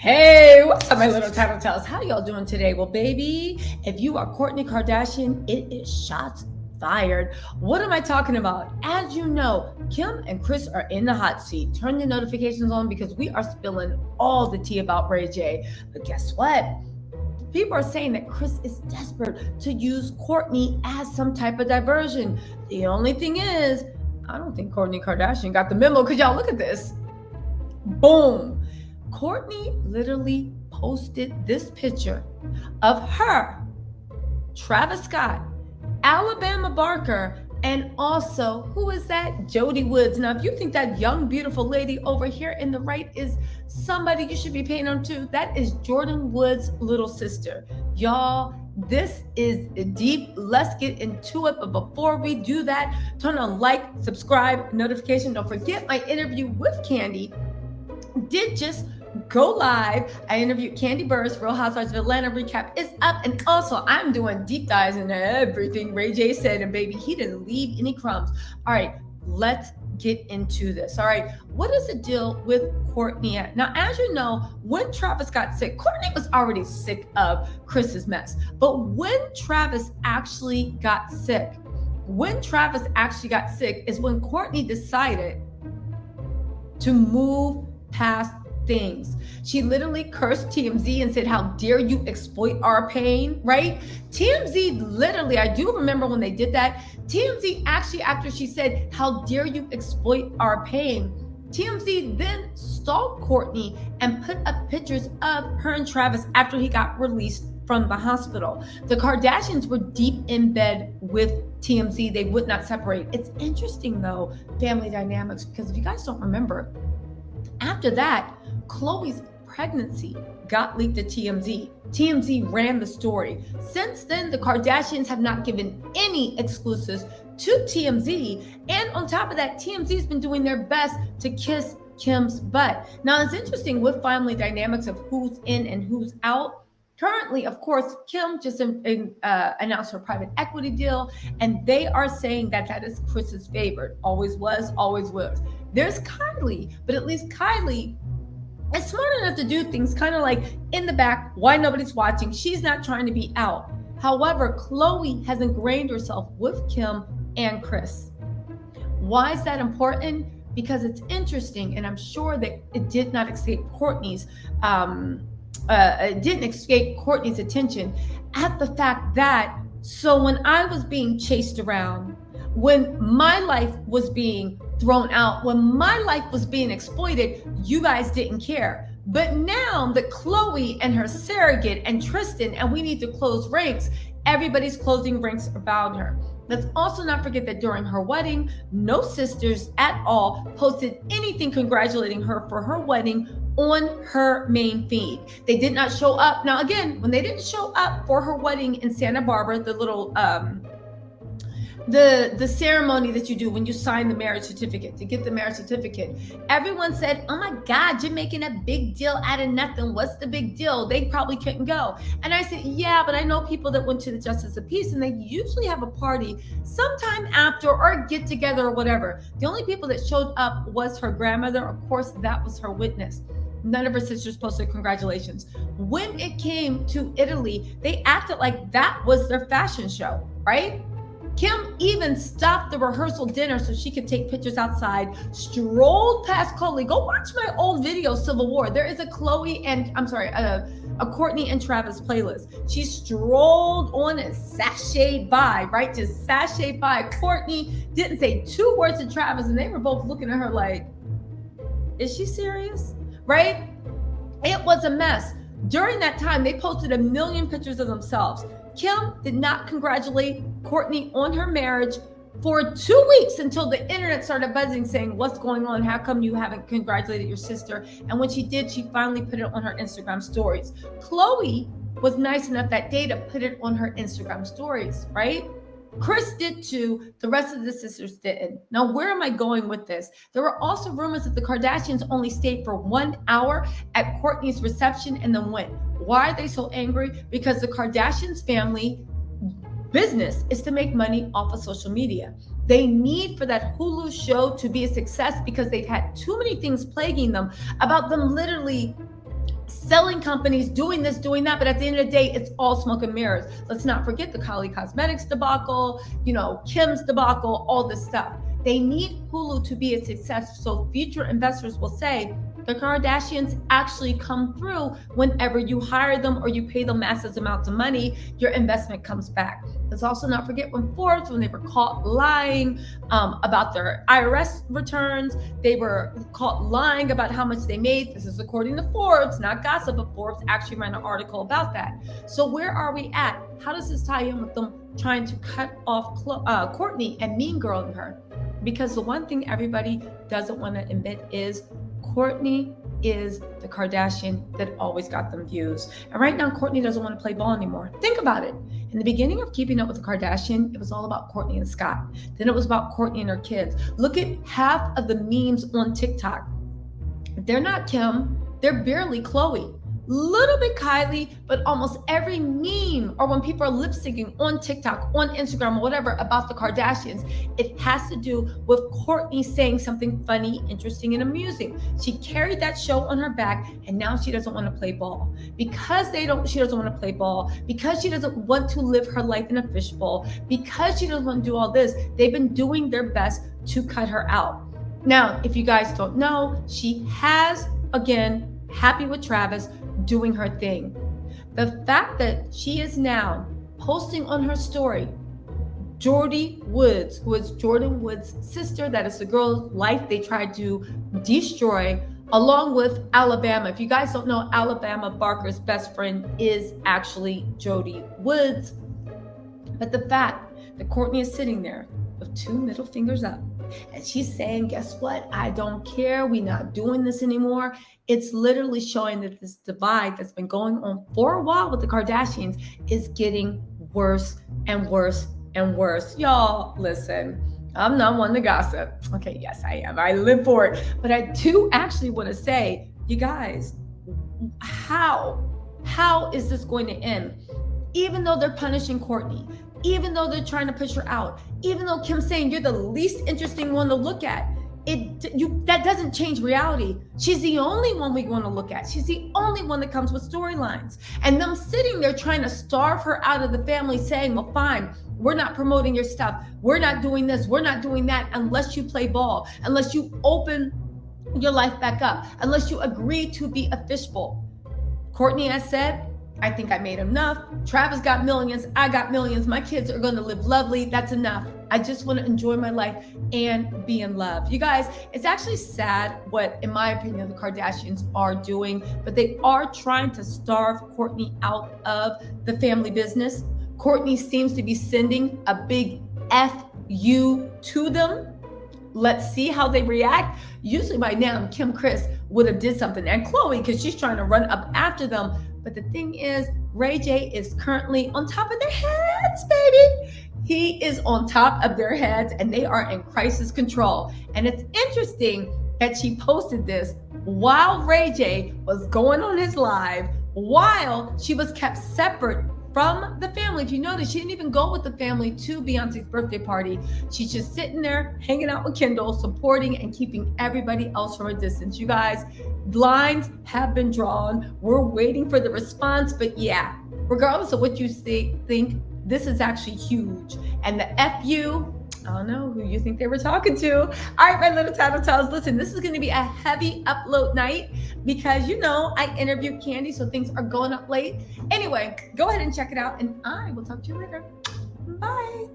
Hey, what's up, my little tattletales? How y'all doing today? Well, baby, if you are Kourtney Kardashian, it is shots fired. What am I talking about? As you know, Kim and Kris are in the hot seat. Turn your notifications on because we are spilling all the tea about Ray J. But guess what? People are saying that Kris is desperate to use Kourtney as some type of diversion. The only thing is, I don't think Kourtney Kardashian got the memo because y'all look at this. Boom. Kourtney literally posted this picture of her, Travis Scott, Alabama Barker, and also, who is that? Jody Woods. Now, if you think that young, beautiful lady over here in the right is somebody you should be paying on to, that is Jordyn Woods' little sister. Y'all, this is deep. Let's get into it. But before we do that, turn on like, subscribe, notification. Don't forget my interview with Candy did just go live. I interviewed Candy Burris, Real Housewives of Atlanta recap is up. And also, I'm doing deep dives into everything Ray J said. And baby, he didn't leave any crumbs. All right, let's get into this. All right, what is the deal with Kourtney at? Now, as you know, when Travis got sick, Kourtney was already sick of Kris's mess. But when Travis actually got sick is when Kourtney decided to move past things. She literally cursed TMZ and said, "How dare you exploit our pain," right? TMZ literally, I do remember when they did that. TMZ actually, after she said, "How dare you exploit our pain," TMZ then stalked Kourtney and put up pictures of her and Travis after he got released from the hospital. The Kardashians were deep in bed with TMZ. They would not separate. It's interesting though, family dynamics, because if you guys don't remember, after that, Khloe's pregnancy got leaked to TMZ. TMZ ran the story. Since then, the Kardashians have not given any exclusives to TMZ. And on top of that, TMZ's been doing their best to kiss Kim's butt. Now, it's interesting with family dynamics of who's in and who's out. Currently, of course, Kim just announced her private equity deal, and they are saying that that is Kris's favorite. Always was, always was. There's Kylie, but at least Kylie is smart enough to do things kind of like in the back, why nobody's watching. She's not trying to be out. However, Khloe has ingrained herself with Kim and Kris. Why is that important? Because it's interesting, and I'm sure that it did not escape Kourtney's attention at the fact that, so when I was being chased around, when my life was being thrown out, when my life was being exploited, you guys didn't care. But now that Khloe and her surrogate and Tristan, and we need to close ranks, everybody's closing ranks around her. Let's also not forget that during her wedding, no sisters at all posted anything congratulating her for her wedding on her main feed. They did not show up. Now, again, when they didn't show up for her wedding in Santa Barbara, the little the ceremony that you do when you sign the marriage certificate, to get the marriage certificate, everyone said, "Oh my God, you're making a big deal out of nothing. What's the big deal? They probably couldn't go." And I said, yeah, but I know people that went to the Justice of Peace, and they usually have a party sometime after or a get together or whatever. The only people that showed up was her grandmother. Of course, that was her witness. None of her sisters posted congratulations. When it came to Italy, they acted like that was their fashion show, right? Kim even stopped the rehearsal dinner so she could take pictures outside, strolled past Khloe. Go watch my old video, Civil War. There is a Kourtney and Travis playlist. She strolled on and sashayed by, right? Just sashayed by. Kourtney didn't say two words to Travis, and they were both looking at her like, is she serious? Right? It was a mess. During that time, they posted 1 million pictures of themselves. Kim did not congratulate Kourtney on her marriage for 2 weeks until the internet started buzzing saying, "What's going on? How come you haven't congratulated your sister?" And when she did, she finally put it on her Instagram stories. Khloe was nice enough that day to put it on her Instagram stories, right? Kris did too. The rest of the sisters didn't. Now, where am I going with this? There were also rumors that the Kardashians only stayed for 1 hour at Kourtney's reception and then went. Why are they so angry? Because the Kardashians family business is to make money off of social media. They need for that Hulu show to be a success because they've had too many things plaguing them about them literally selling companies, doing this, doing that, but at the end of the day, it's all smoke and mirrors. Let's not forget the Kylie Cosmetics debacle, Kim's debacle, all this stuff. They need Hulu to be a success, so future investors will say, the Kardashians actually come through. Whenever you hire them or you pay them massive amounts of money, your investment comes back. Let's also not forget when they were caught lying about their IRS returns. They were caught lying about how much they made. This is according to Forbes, not gossip, but Forbes actually ran an article about that. So where are we at? How does this tie in with them trying to cut off Kourtney and mean girling her? Because the one thing everybody doesn't want to admit is Kourtney is the Kardashian that always got them views. And right now, Kourtney doesn't want to play ball anymore. Think about it. In the beginning of Keeping Up with the Kardashian, it was all about Kourtney and Scott. Then it was about Kourtney and her kids. Look at half of the memes on TikTok. They're not Kim. They're barely Khloe. Little bit Kylie, but almost every meme or when people are lip syncing on TikTok, on Instagram, or whatever about the Kardashians, it has to do with Kourtney saying something funny, interesting, and amusing. She carried that show on her back, and now she doesn't want to play ball. Because she doesn't want to play ball, because she doesn't want to live her life in a fishbowl, because she doesn't want to do all this, they've been doing their best to cut her out. Now, if you guys don't know, she has, again, happy with Travis, doing her thing. The fact that she is now posting on her story, Jordie Woods, who is Jordan Woods' sister, that is the girl's life they tried to destroy, along with Alabama. If you guys don't know, Alabama Barker's best friend is actually Jordie Woods. But the fact that Kourtney is sitting there with two middle fingers up, and she's saying, guess what? I don't care. We're not doing this anymore. It's literally showing that this divide that's been going on for a while with the Kardashians is getting worse and worse and worse. Y'all, listen, I'm not one to gossip. Okay, yes, I am. I live for it. But I do actually want to say, you guys, how is this going to end? Even though they're punishing Kourtney, even though they're trying to push her out, even though Kim's saying you're the least interesting one to look at, that doesn't change reality. She's the only one we want to look at. She's the only one that comes with storylines. And them sitting there trying to starve her out of the family, saying, well, fine, we're not promoting your stuff. We're not doing this. We're not doing that unless you play ball, unless you open your life back up, unless you agree to be a fishbowl. Kourtney has said, I think I made enough. Travis got millions. I got millions. My kids are going to live lovely. That's enough. I just want to enjoy my life and be in love. You guys, it's actually sad what, in my opinion, the Kardashians are doing, but they are trying to starve Kourtney out of the family business. Kourtney seems to be sending a big F you to them. Let's see how they react. Usually by now, Kris would have did something, and Khloe, because she's trying to run up after them. But the thing is, Ray J is currently on top of their heads, baby. He is on top of their heads, and they are in crisis control. And it's interesting that she posted this while Ray J was going on his live, while she was kept separate from the family. If you notice, she didn't even go with the family to Beyonce's birthday party. She's just sitting there, hanging out with Kendall, supporting and keeping everybody else from a distance. You guys, lines have been drawn. We're waiting for the response. But yeah, regardless of what you think, this is actually huge. And the FU, I don't know who you think they were talking to. All right, my little tattletales, listen, this is going to be a heavy upload night because, I interviewed Candy, so things are going up late. Anyway, go ahead and check it out, and I will talk to you later. Bye.